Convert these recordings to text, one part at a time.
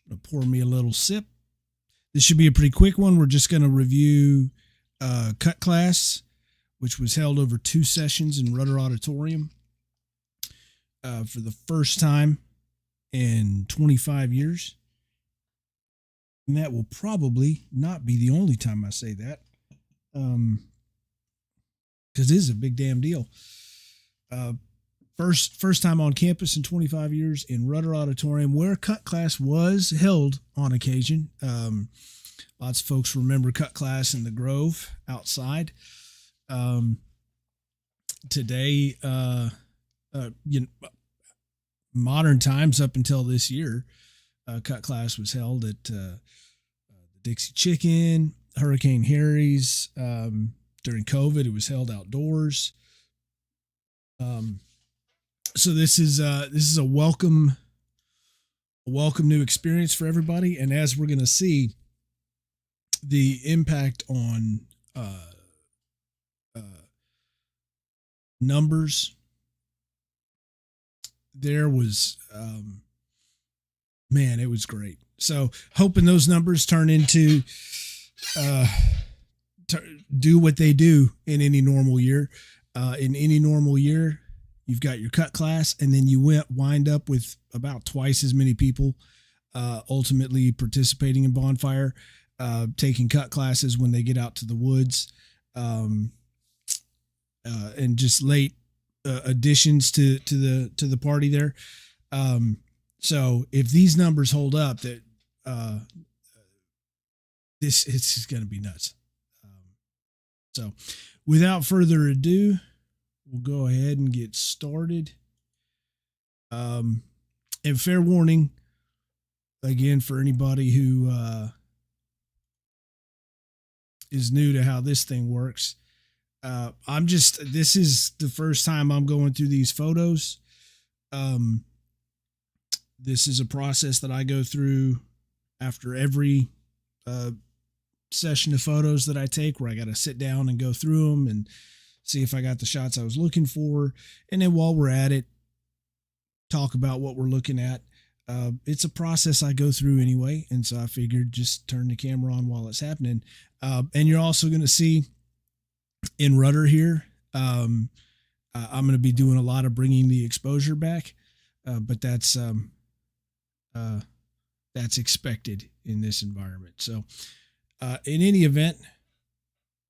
I'm gonna pour me a little sip. This should be a pretty quick one. We're just going to review Cut Class, which was held over 2 sessions in Rudder Auditorium for the first time in 25 years. And that will probably not be the only time I say that, because it is a big damn deal. First time on campus in 25 years in Rudder Auditorium, where Cut Class was held on occasion. Lots of folks remember Cut Class in the Grove outside. Today, modern times up until this year, Cut Class was held at the Dixie Chicken, Hurricane Harry's. During COVID, it was held outdoors. So this is a welcome new experience for everybody, and as we're going to see, the impact on numbers there was, man, it was great. So hoping those numbers turn into do what they do in any normal year. In any normal year, you've got your cut class, and then you wind up with about twice as many people ultimately participating in Bonfire, taking cut classes when they get out to the woods, and just late additions to the party there. So if these numbers hold up, that it's going to be nuts. So without further ado, we'll go ahead and get started. And fair warning, again, for anybody who is new to how this thing works. This is the first time I'm going through these photos. This is a process that I go through after every session of photos that I take, where I got to sit down and go through them and see if I got the shots I was looking for. And then while we're at it, talk about what we're looking at. It's a process I go through anyway. And so I figured just turn the camera on while it's happening. And you're also going to see in Rudder here, I'm going to be doing a lot of bringing the exposure back. But that's expected in this environment. So in any event,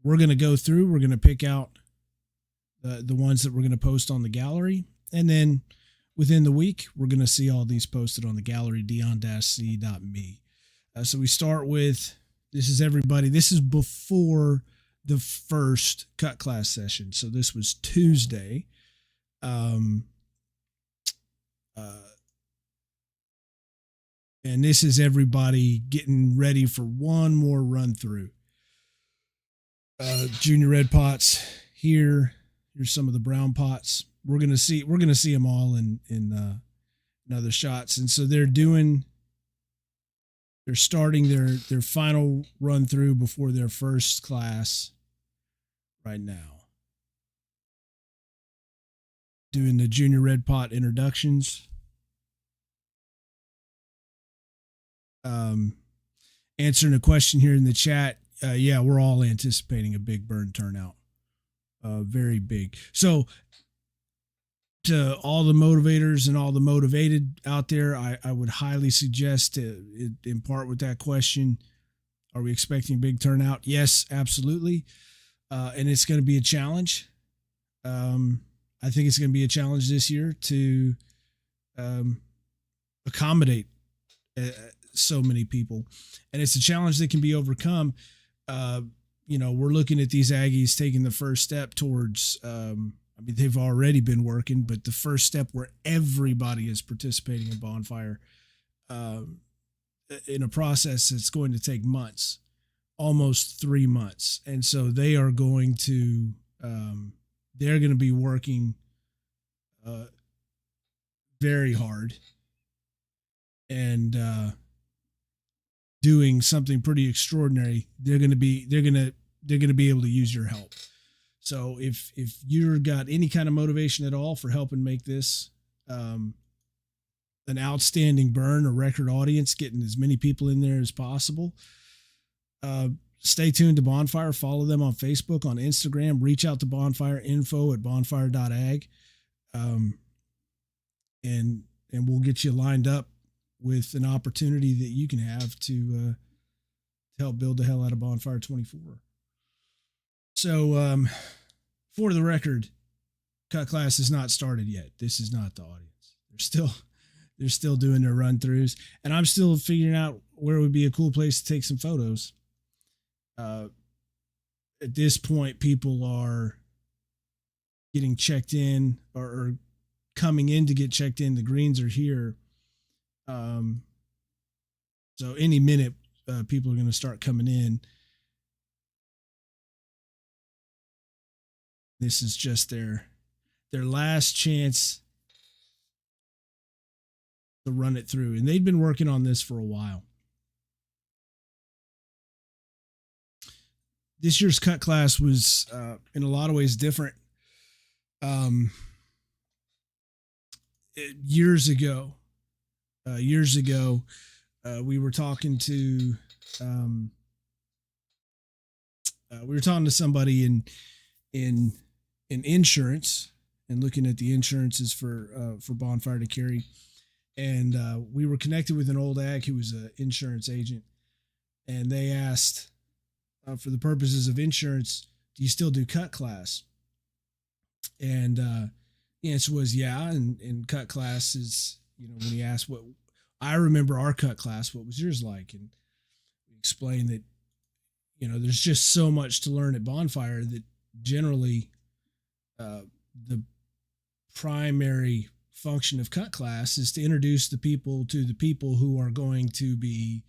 we're going to go through, we're going to pick out the ones that we're going to post on the gallery. And then within the week, we're going to see all these posted on the gallery, dion-c.me. So we start with, this is everybody. This is before the first cut class session. So this was Tuesday. And this is everybody getting ready for one more run through. Junior red pots here. Here's some of the brown pots. We're gonna see them all in other shots. And so they're starting their final run through before their first class right now. Doing the junior red pot introductions. Answering a question here in the chat. Yeah, we're all anticipating a big burn turnout. Very big. So to all the motivators and all the motivated out there, I would highly suggest in part with that question, are we expecting a big turnout? Yes, absolutely. And it's going to be a challenge. I think it's going to be a challenge this year to accommodate so many people, and it's a challenge that can be overcome. We're looking at these Aggies taking the first step towards, they've already been working, but the first step where everybody is participating in Bonfire, in a process that's going to take months, almost 3 months. And so they are going to, they're going to be working, very hard and, doing something pretty extraordinary. They're going to be able to use your help. So if you've got any kind of motivation at all for helping make this an outstanding burn, a record audience, getting as many people in there as possible. Stay tuned to Bonfire. Follow them on Facebook, on Instagram. Reach out to Bonfire, info@bonfire.ag. And we'll get you lined up with an opportunity that you can have to help build the hell out of Bonfire 24. So, for the record, cut class is not started yet. This is not the audience. They're still doing their run throughs, and I'm still figuring out where would be a cool place to take some photos. At this point, people are getting checked in or coming in to get checked in. The greens are here. So any minute, people are going to start coming in. This is just their last chance to run it through. And they'd been working on this for a while. This year's cut class was, in a lot of ways, different. Years ago, we were talking to somebody in insurance and looking at the insurances for Bonfire to carry, and we were connected with an old ag who was an insurance agent, and they asked, for the purposes of insurance, do you still do cut class? And the answer was yeah. And cut class is, when he asked what, I remember our cut class, what was yours like? And we explained that, there's just so much to learn at Bonfire that generally the primary function of cut class is to introduce the people to the people who are going to be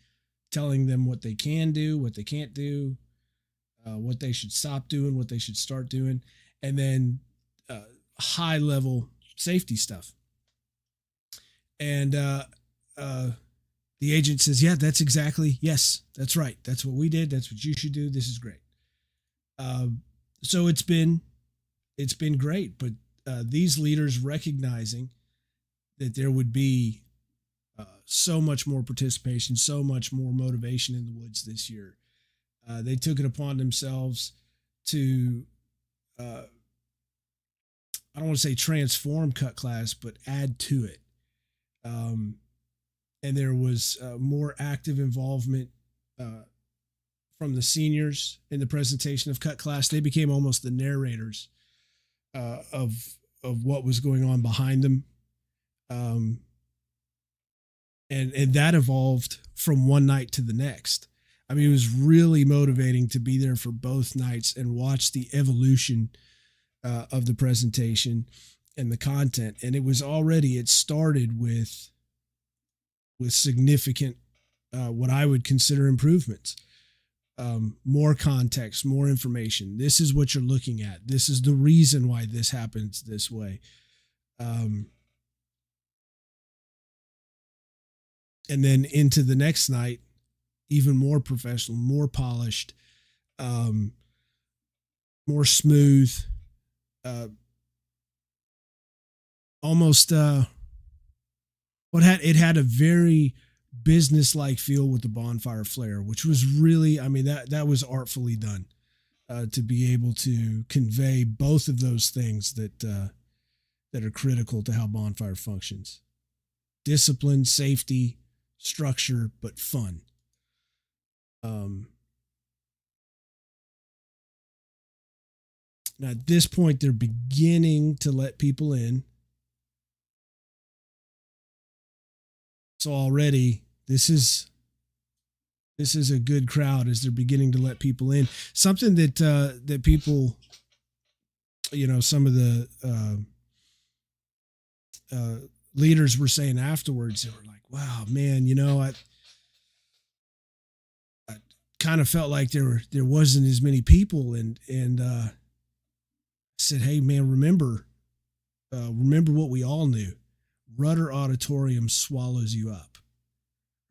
telling them what they can do, what they can't do, what they should stop doing, what they should start doing, and then high level safety stuff. And the agent says, yeah, yes, that's right. That's what we did. That's what you should do. This is great. So it's been great, but these leaders recognizing that there would be so much more participation, so much more motivation in the woods this year. They took it upon themselves to, I don't want to say transform cut class, but add to it. And there was more active involvement from the seniors in the presentation of cut class. They became almost the narrators of what was going on behind them. And that evolved from one night to the next. I mean, it was really motivating to be there for both nights and watch the evolution of the presentation and the content. And it started with significant, what I would consider improvements. More context, more information. This is what you're looking at. This is the reason why this happens this way. And then into the next night, even more professional, more polished, more smooth, almost it had a very business-like feel with the Bonfire flare, which was really, that was artfully done, to be able to convey both of those things that are critical to how Bonfire functions: discipline, safety, structure, but fun. Now at this point, they're beginning to let people in. So already this is a good crowd as they're beginning to let people in. Something that people, some of the leaders were saying afterwards, they were like, wow, man, I kind of felt like there wasn't as many people, and I said, hey man, remember what we all knew. Rudder Auditorium swallows you up,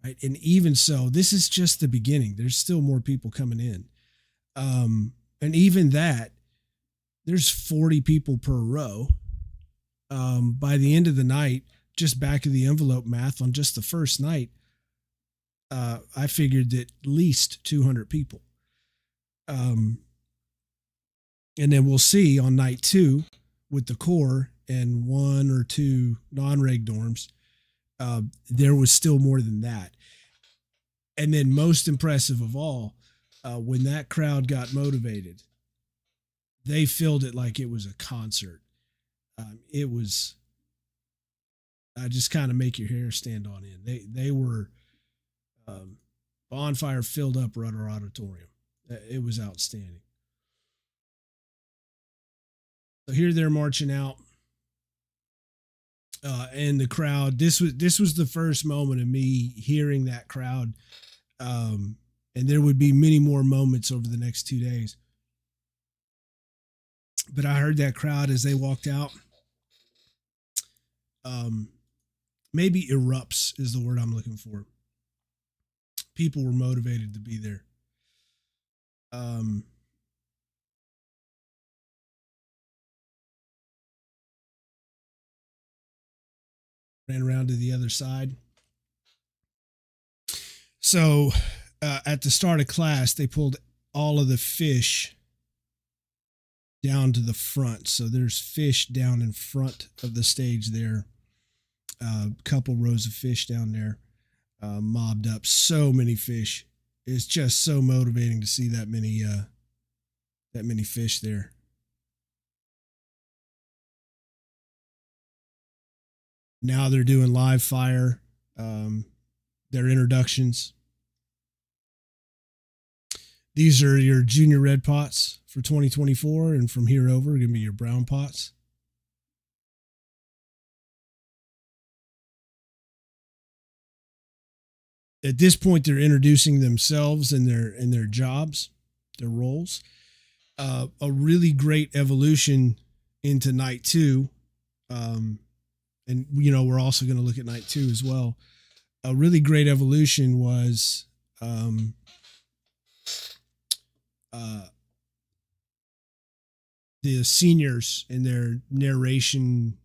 right? And even so, this is just the beginning. There's still more people coming in. And even that, there's 40 people per row. By the end of the night, just back of the envelope math on just the first night, I figured that at least 200 people. And then we'll see on night 2 with the core and 1 or 2 non-reg dorms. There was still more than that. And then most impressive of all, when that crowd got motivated, they filled it like it was a concert. It was, just kind of make your hair stand on end. They were, Bonfire filled up Rudder Auditorium. It was outstanding. So here they're marching out, and the crowd. This was the first moment of me hearing that crowd, and there would be many more moments over the next 2 days. But I heard that crowd as they walked out. Maybe erupts is the word I'm looking for. People were motivated to be there. Ran around to the other side. So at the start of class, they pulled all of the fish down to the front. So there's fish down in front of the stage there. A couple rows of fish down there, mobbed up. So many fish. It's just so motivating to see that many fish there. Now they're doing live fire, their introductions. These are your junior red pots for 2024, and from here over, going to be your brown pots. At this point, they're introducing themselves and their jobs, their roles. A really great evolution into night 2. And, we're also going to look at night 2 as well. A really great evolution was the seniors in their narration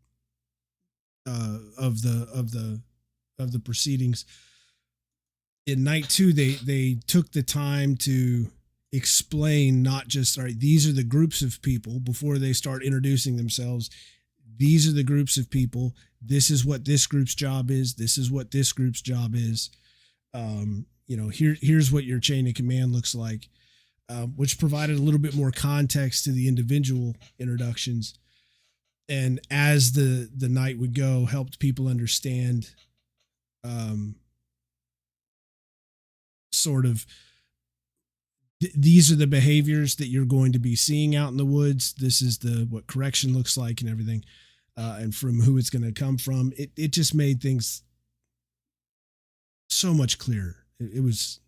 of the proceedings. In night 2, they took the time to explain not just, all right, these are the groups of people before they start introducing themselves. These are the groups of people. This is what this group's job is. This is what this group's job is. Here's what your chain of command looks like, which provided a little bit more context to the individual introductions. And as the night would go, helped people understand sort of these are the behaviors that you're going to be seeing out in the woods. This is what correction looks like and everything, and from who it's going to come from. It just made things so much clearer. It was.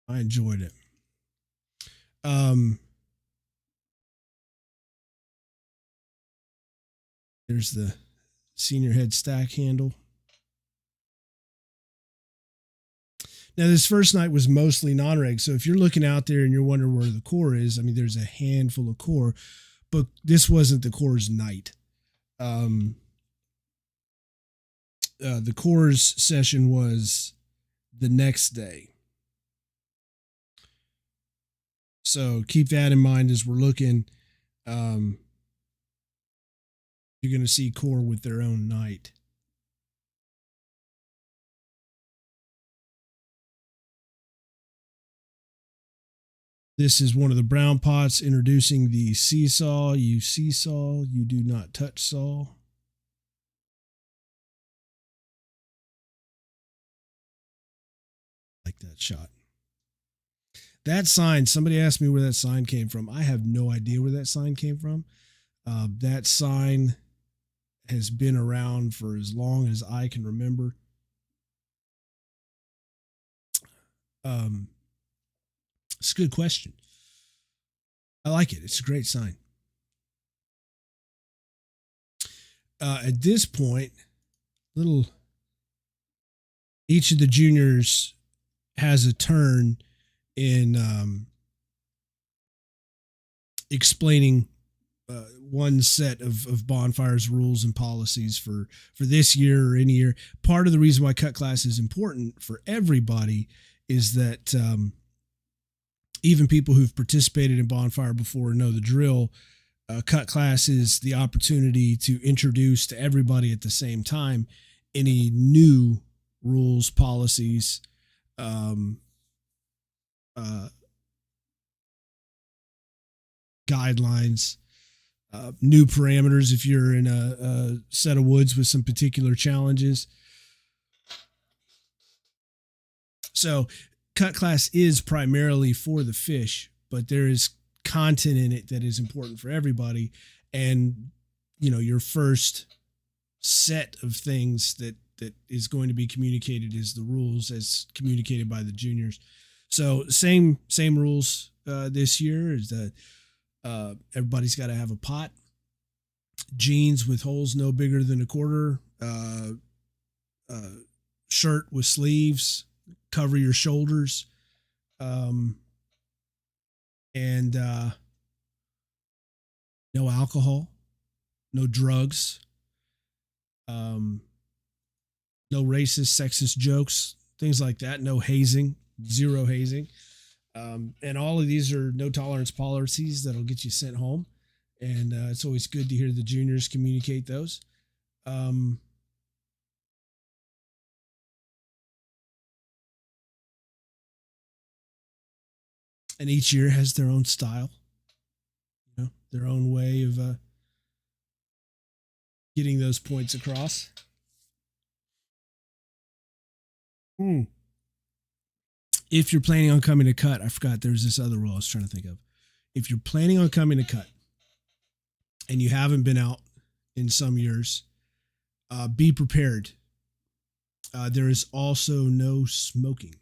I enjoyed it. There's the senior head stack handle. Now, this first night was mostly non-reg. So if you're looking out there and you're wondering where the core is, I mean, there's a handful of core, but this wasn't the core's night. The core's session was the next day. So keep that in mind as we're looking. You're going to see core with their own night. This is one of the brown pots introducing the seesaw. You seesaw, you do not touch saw. Like that shot. That sign, somebody asked me where that sign came from. I have no idea where that sign came from. That sign has been around for as long as I can remember. It's a good question. I like it. It's a great sign. At this point, each of the juniors has a turn in explaining one set of Bonfire's rules and policies for this year or any year. Part of the reason why cut class is important for everybody is that even people who've participated in Bonfire before know the drill. Cut class is the opportunity to introduce to everybody at the same time any new rules, policies, guidelines, new parameters if you're in a set of woods with some particular challenges. So cut class is primarily for the fish, but there is content in it that is important for everybody. And, your first set of things that is going to be communicated is the rules as communicated by the juniors. So same rules this year is that everybody's got to have a pot, jeans with holes no bigger than a quarter, shirt with sleeves, cover your shoulders, and no alcohol, no drugs, no racist, sexist jokes, things like that, no hazing, zero hazing. And all of these are no tolerance policies that'll get you sent home. And it's always good to hear the juniors communicate those. And each year has their own style, their own way of getting those points across. If you're planning on coming to cut, I forgot there's this other rule I was trying to think of. If you're planning on coming to cut and you haven't been out in some years, be prepared. There is also no smoking.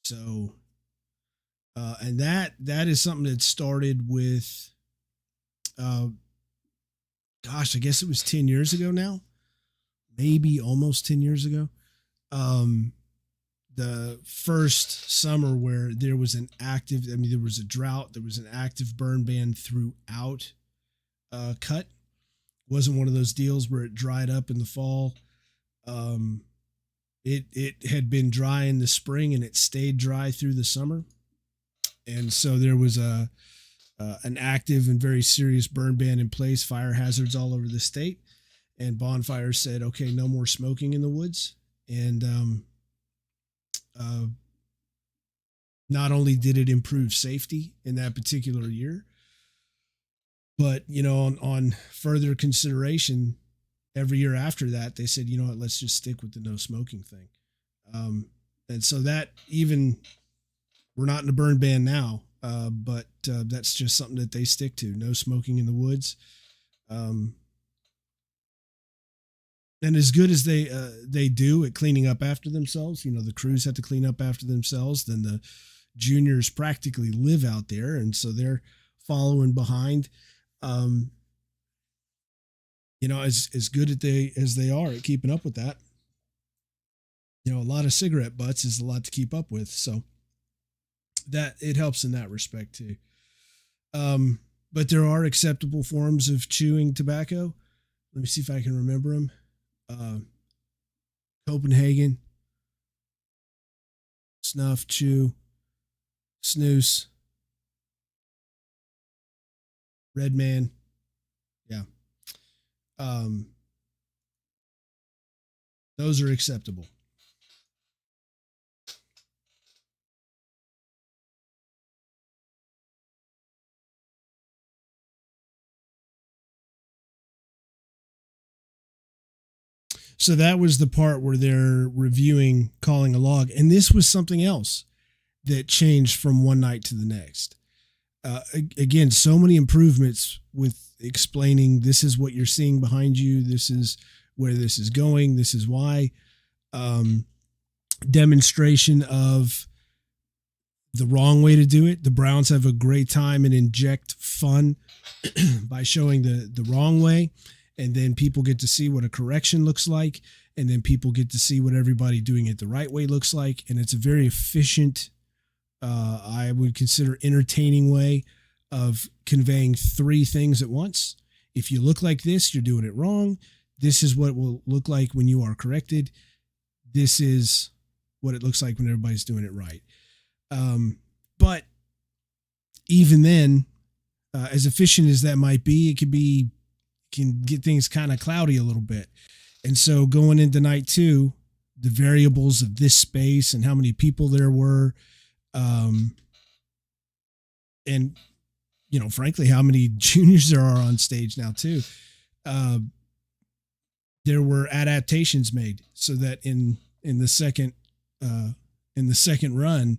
So, and that is something that started with, I guess it was 10 years ago now, maybe almost 10 years ago. The first summer where there was there was a drought, there was an active burn ban throughout cut. Wasn't one of those deals where it dried up in the fall. It had been dry in the spring and it stayed dry through the summer. And so there was an active and very serious burn ban in place, fire hazards all over the state. And Bonfire said, okay, no more smoking in the woods. And not only did it improve safety in that particular year, but, on further consideration, every year after that, they said, you know what, let's just stick with the no smoking thing. And so that even, we're not in a burn ban now, but that's just something that they stick to. No smoking in the woods. And as good as they do at cleaning up after themselves, the crews have to clean up after themselves, then the juniors practically live out there. And so they're following behind, as good as they are at keeping up with that. A lot of cigarette butts is a lot to keep up with. So that it helps in that respect too. But there are acceptable forms of chewing tobacco. Let me see if I can remember them. Copenhagen, snuff, chew, snooze, red man. Yeah. Those are acceptable. So that was the part where they're reviewing calling a log. And this was something else that changed from one night to the next. Again, so many improvements with explaining this is what you're seeing behind you. This is where this is going. This is why. Demonstration of the wrong way to do it. The Browns have a great time and inject fun by showing the wrong way. And then people get to see what a correction looks like. And then people get to see what everybody doing it the right way looks like. And it's a very efficient, I would consider entertaining way of conveying three things at once. If you look like this, you're doing it wrong. This is what it will look like when you are corrected. This is what it looks like when everybody's doing it right. But even then, as efficient as that might be, it can get things kind of cloudy a little bit. And so going into night 2, the variables of this space and how many people there were, and frankly, how many juniors there are on stage now too. There were adaptations made so that in the second run,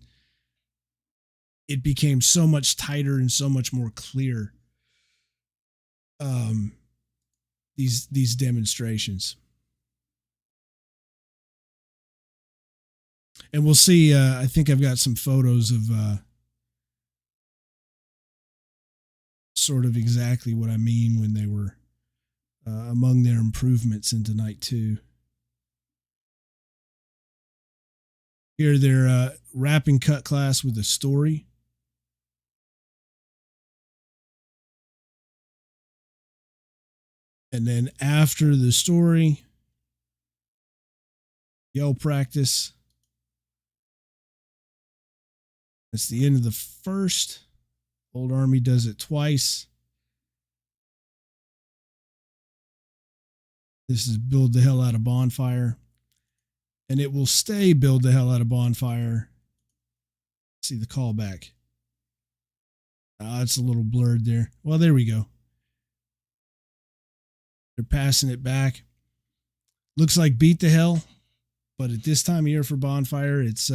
it became so much tighter and so much more clear. These demonstrations, and we'll see. I think I've got some photos of sort of exactly what I mean when they were among their improvements into night 2. Here they're wrapping cut class with a story. And then after the story, yell practice. That's the end of the first. Old Army does it twice. This is build the hell out of Bonfire. And it will stay build the hell out of Bonfire. See the callback. It's a little blurred there. Well, there we go. They're passing it back. Looks like beat the hell. But at this time of year for Bonfire, it's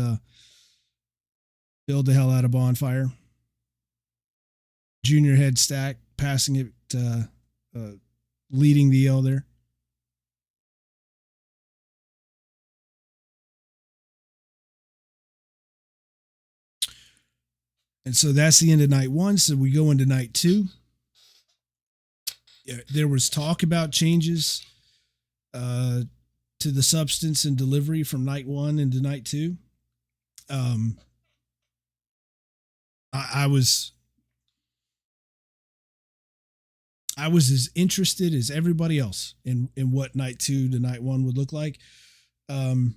build the hell out of Bonfire. Junior head stack, passing it, leading the yell there. And so that's the end of night 1. So we go into night 2. There was talk about changes to the substance and delivery from night 1 into night 2. I was as interested as everybody else in what night 2 to night 1 would look like. Even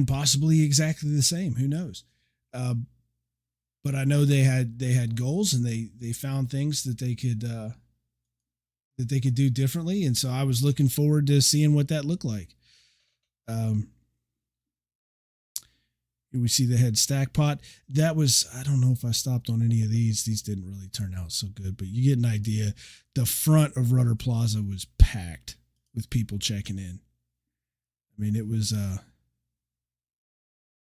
possibly exactly the same. Who knows? But I know they had goals, and they found things that they could do differently, and so I was looking forward to seeing what that looked like. Here we see the head stack pot. That was, I don't know if I stopped on any of these. These didn't really turn out so good, but you get an idea. The front of Rudder Plaza was packed with people checking in. I mean, it was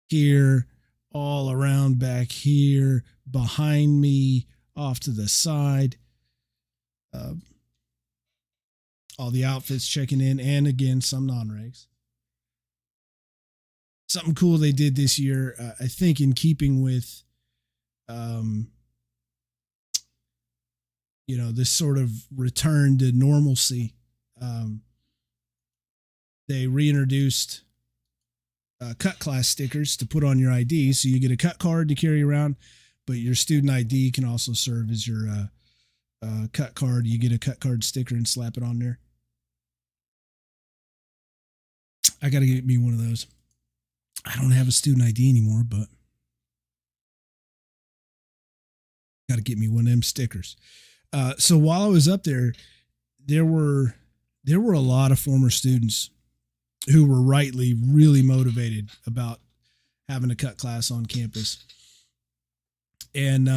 here, all around back here, behind me, off to the side. All the outfits checking in, and again, some non-regs. Something cool they did this year, I think in keeping with, this sort of return to normalcy. They reintroduced cut class stickers to put on your ID. So you get a cut card to carry around, but your student ID can also serve as your cut card. You get a cut card sticker and slap it on there. I got to get me one of those. I don't have a student ID anymore, but got to get me one of them stickers. So while I was up there, there were a lot of former students who were rightly really motivated about having a cut class on campus. And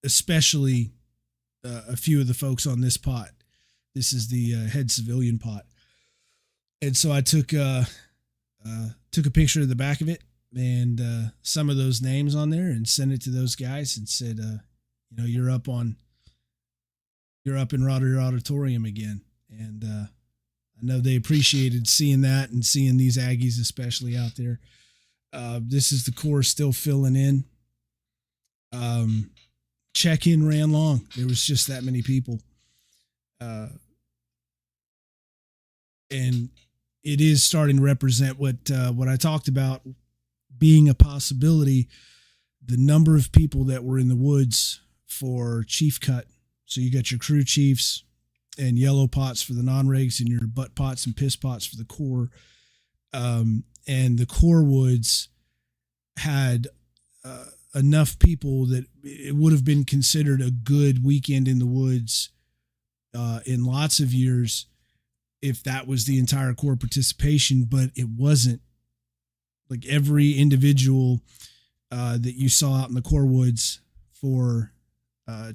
especially a few of the folks on this pot. This is the head civilian pot. And so I took a picture of the back of it and some of those names on there and sent it to those guys and said, you're up in Rodder Auditorium again. And I know they appreciated seeing that and seeing these Aggies especially out there. This is the core still filling in. Check-in ran long. There was just that many people. And it is starting to represent what I talked about being a possibility the number of people that were in the woods for chief cut. So you got your crew chiefs and yellow pots for the non-regs and your butt pots and piss pots for the core. And the core woods had enough people that it would have been considered a good weekend in the woods in lots of years if that was the entire core participation, but it wasn't. Like every individual that you saw out in the core woods for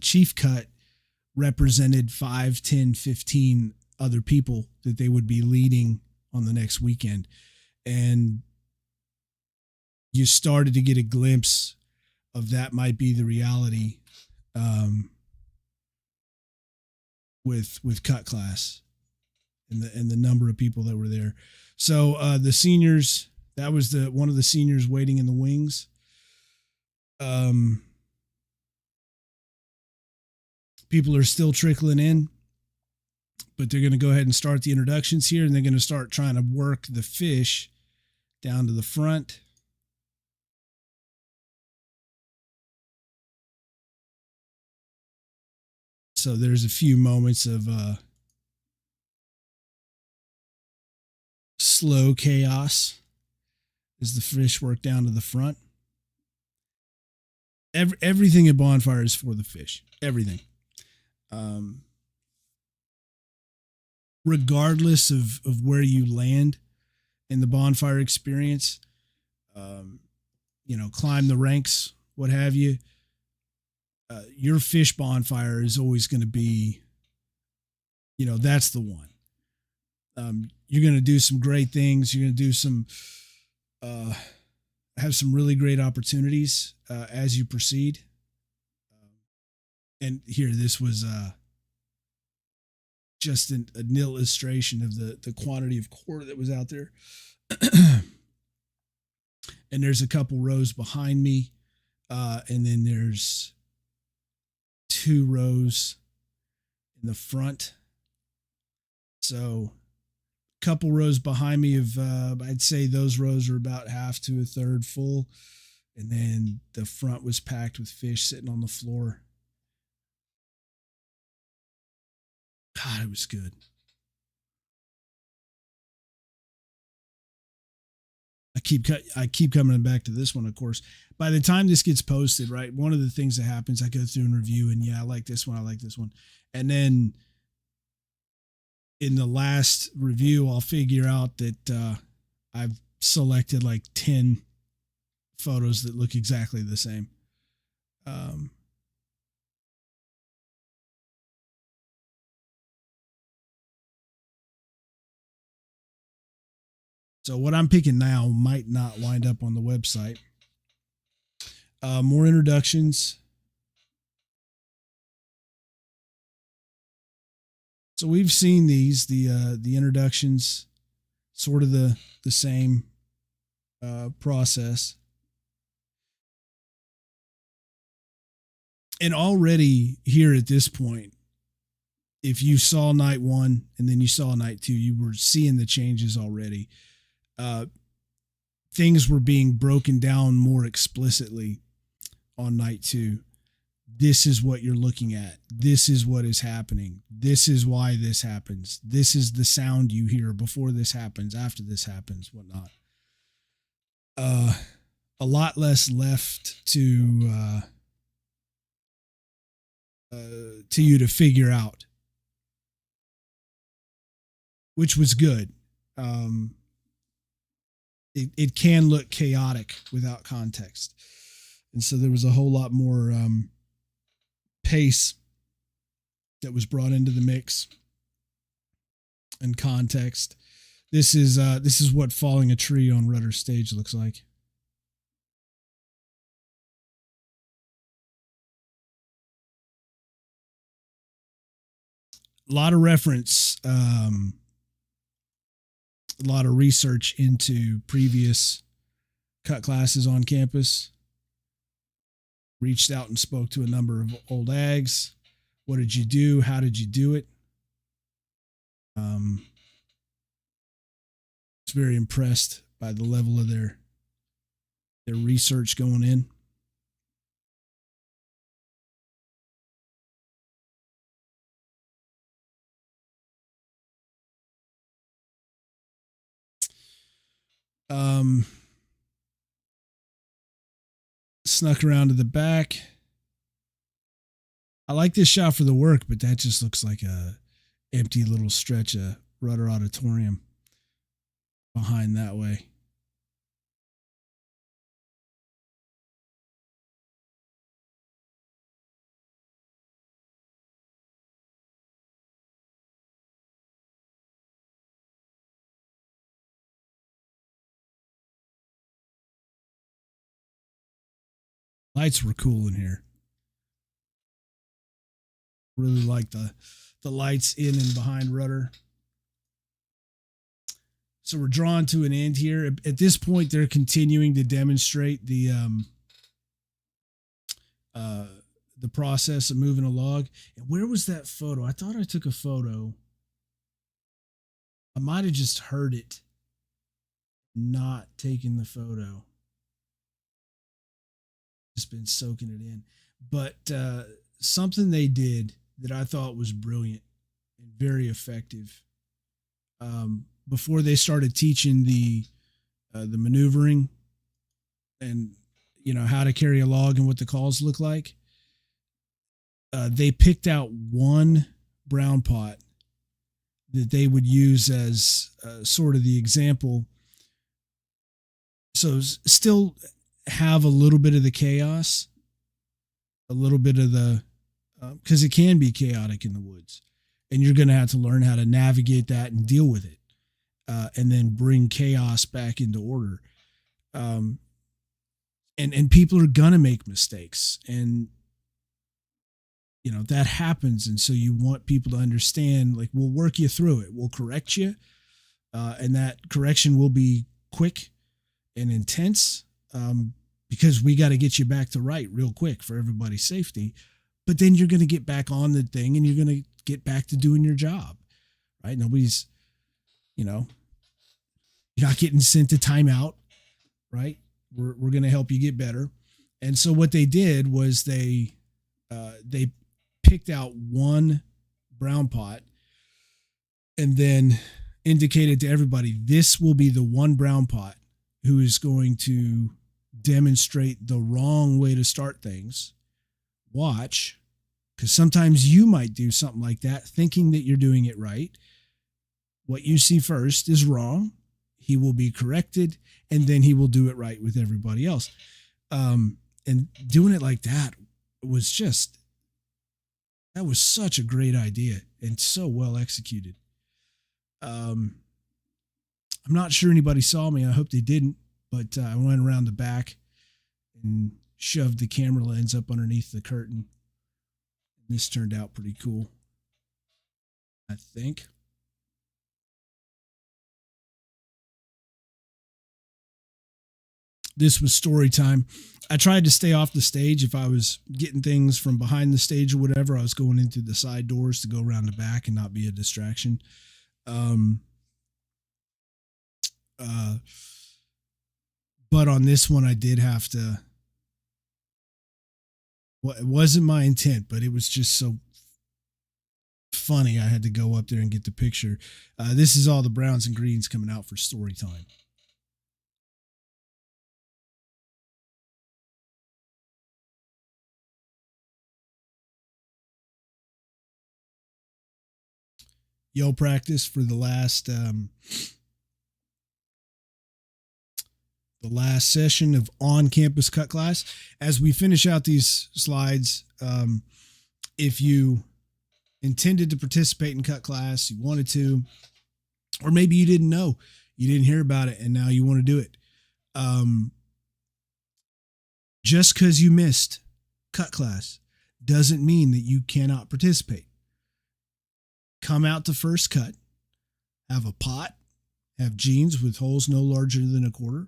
chief cut represented 5, 10, 15 other people that they would be leading on the next weekend. And you started to get a glimpse of that might be the reality with cut class and the number of people that were there. So the seniors, that was one of the seniors waiting in the wings. People are still trickling in, but they're going to go ahead and start the introductions here, and they're going to start trying to work the fish down to the front. So there's a few moments of slow chaos as the fish work down to the front. Everything at Bonfire is for the fish. Everything. Regardless of where you land in the Bonfire experience, climb the ranks, what have you, your fish bonfire is always going to be, that's the one. You're going to do some great things. You're going to do some, have some really great opportunities as you proceed. And here, this was just an illustration of the quantity of core that was out there. And there's a couple rows behind me. And then there's 2 rows in the front. So a couple rows behind me of, I'd say those rows are about half to a third full. And then the front was packed with fish sitting on the floor. God, it was good. I keep coming back to this one, of course. By the time this gets posted, right, one of the things that happens, I go through and review, and I like this one, I like this one. And then in the last review, I'll figure out that I've selected like 10 photos that look exactly the same. So what I'm picking now might not wind up on the website. More introductions. So we've seen these, the introductions, sort of the same process. And already here at this point, if you saw night 1 and then you saw night 2, you were seeing the changes already. Things were being broken down more explicitly on night 2. This is what you're looking at. This is what is happening. This is why this happens. This is the sound you hear before this happens, after this happens, whatnot. A lot less left to you to figure out, which was good. It can look chaotic without context. And so there was a whole lot more pace that was brought into the mix and context. This is what falling a tree on Rudder stage looks like. A lot of reference, a lot of research into previous cut classes on campus. Reached out and spoke to a number of old ags. What did you do? How did you do it? I was very impressed by the level of their research going in. Um, Snuck around to the back. I like this shot for the work, but that just looks like a empty little stretch of Rudder Auditorium behind that way. Lights were cool in here. Really like the lights in and behind Rudder. So we're drawn to an end here. At this point, they're continuing to demonstrate the process of moving a log. And where was that photo? I thought I took a photo. I might have just heard it, not taking the photo. Just been soaking it in. But something they did that I thought was brilliant and very effective. Before they started teaching the maneuvering and how to carry a log and what the calls look like, they picked out one brown pot that they would use as sort of the example. So still have a little bit of the chaos, a little bit of the because it can be chaotic in the woods, and you're going to have to learn how to navigate that and deal with it, and then bring chaos back into order. And people are going to make mistakes, and that happens. And so you want people to understand, like, we'll work you through it. We'll correct you. And that correction will be quick and intense, because we got to get you back to right real quick for everybody's safety. But then you're going to get back on the thing and you're going to get back to doing your job, right? Nobody's, you're not getting sent to timeout, right? We're going to help you get better. And so what they did was they picked out one brown pot and then indicated to everybody, this will be the one brown pot who is going to demonstrate the wrong way to start things. Watch, because sometimes you might do something like that thinking that you're doing it right. What you see first is wrong. He will be corrected, and then he will do it right with everybody else. And doing it like that was such a great idea and so well executed. I'm not sure anybody saw me. I hope they didn't, but I went around the back and shoved the camera lens up underneath the curtain. This turned out pretty cool, I think. This was story time. I tried to stay off the stage. If I was getting things from behind the stage or whatever, I was going into the side doors to go around the back and not be a distraction. But on this one, I did have to. Well, it wasn't my intent, but it was just so funny. I had to go up there and get the picture. This is all the browns and greens coming out for story time. Yell practice for the last session of on-campus cut class. As we finish out these slides, if you intended to participate in cut class, you wanted to, or maybe you didn't know, you didn't hear about it, and now you want to do it. Just because you missed cut class doesn't mean that you cannot participate. Come out to first cut, have a pot, have jeans with holes no larger than a quarter,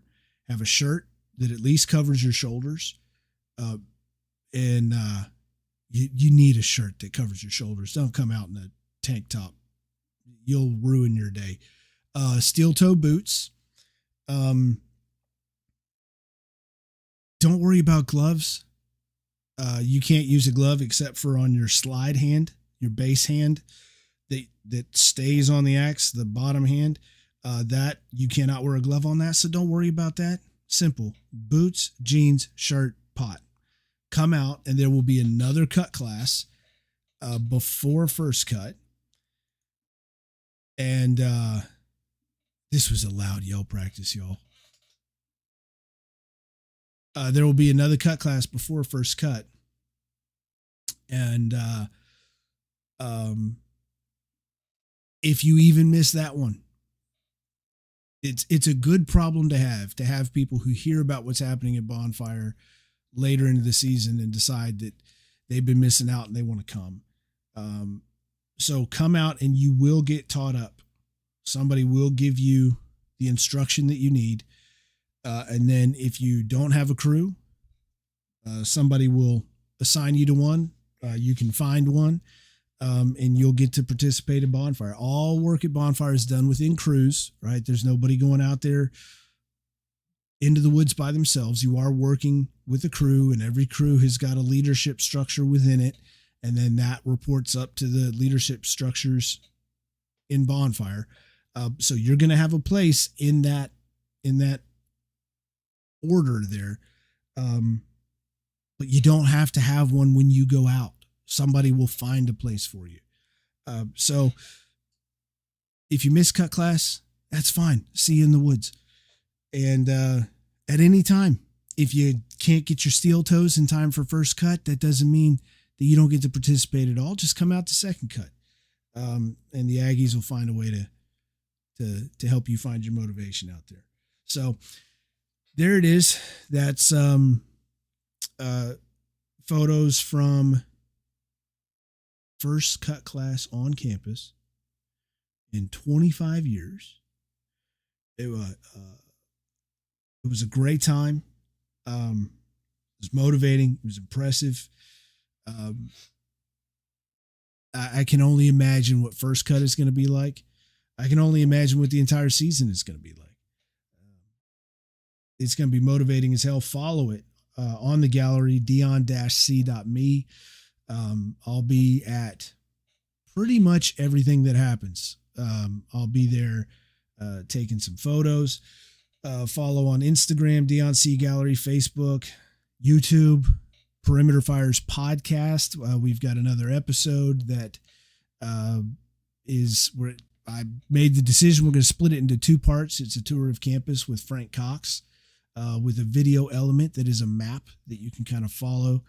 have a shirt that at least covers your shoulders. And you need a shirt that covers your shoulders. Don't come out in a tank top. You'll ruin your day. Steel toe boots. Don't worry about gloves. You can't use a glove except for on your slide hand, your base hand that stays on the axe, the bottom hand. That you cannot wear a glove on that, so don't worry about that. Simple. Boots, jeans, shirt, pot. Come out, and there will be another cut class before first cut. And this was a loud yell practice, y'all. There will be another cut class before first cut. And if you even miss that one, it's a good problem to have people who hear about what's happening at Bonfire later into the season and decide that they've been missing out and they want to come. So come out and you will get taught up. Somebody will give you the instruction that you need. And then if you don't have a crew, somebody will assign you to one. You can find one, and you'll get to participate in Bonfire. All work at Bonfire is done within crews, right? There's nobody going out there into the woods by themselves. You are working with a crew, and every crew has got a leadership structure within it. And then that reports up to the leadership structures in Bonfire. So you're going to have a place in that order there. But you don't have to have one when you go out. Somebody will find a place for you. So if you miss cut class, that's fine. See you in the woods. And at any time, if you can't get your steel toes in time for first cut, that doesn't mean that you don't get to participate at all. Just come out to second cut. And the Aggies will find a way to help you find your motivation out there. So there it is. That's photos from first cut class on campus in 25 years. It was a great time. It was motivating. It was impressive. I can only imagine what first cut is going to be like. I can only imagine what the entire season is going to be like. It's going to be motivating as hell. Follow it on the gallery, dion-c.me. I'll be at pretty much everything that happens. I'll be there taking some photos. Follow on Instagram, Dion C Gallery, Facebook, YouTube, Perimeter Fires podcast. We've got another episode that is where I made the decision. We're going to split it into two parts. It's a tour of campus with Frank Cox with a video element that is a map that you can kind of follow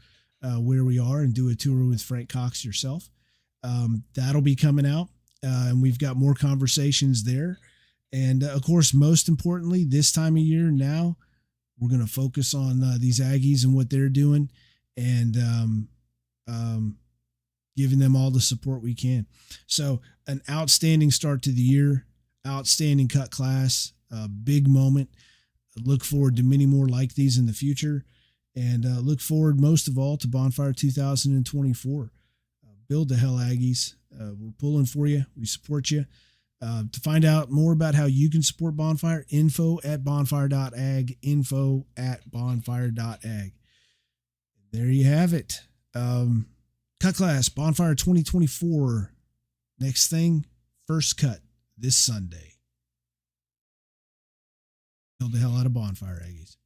where we are and do a tour with Frank Cox yourself. That'll be coming out, and we've got more conversations there. And of course, most importantly, this time of year now, we're going to focus on these Aggies and what they're doing, and giving them all the support we can. So an outstanding start to the year, outstanding cut class, a big moment. Look forward to many more like these in the future, and look forward most of all to Bonfire 2024. Build the hell, Aggies. We're pulling for you. We support you. To find out more about how you can support Bonfire, info@bonfire.ag, info@bonfire.ag. There you have it. Cut class, Bonfire 2024. Next thing, first cut this Sunday. Build the hell out of Bonfire, Aggies.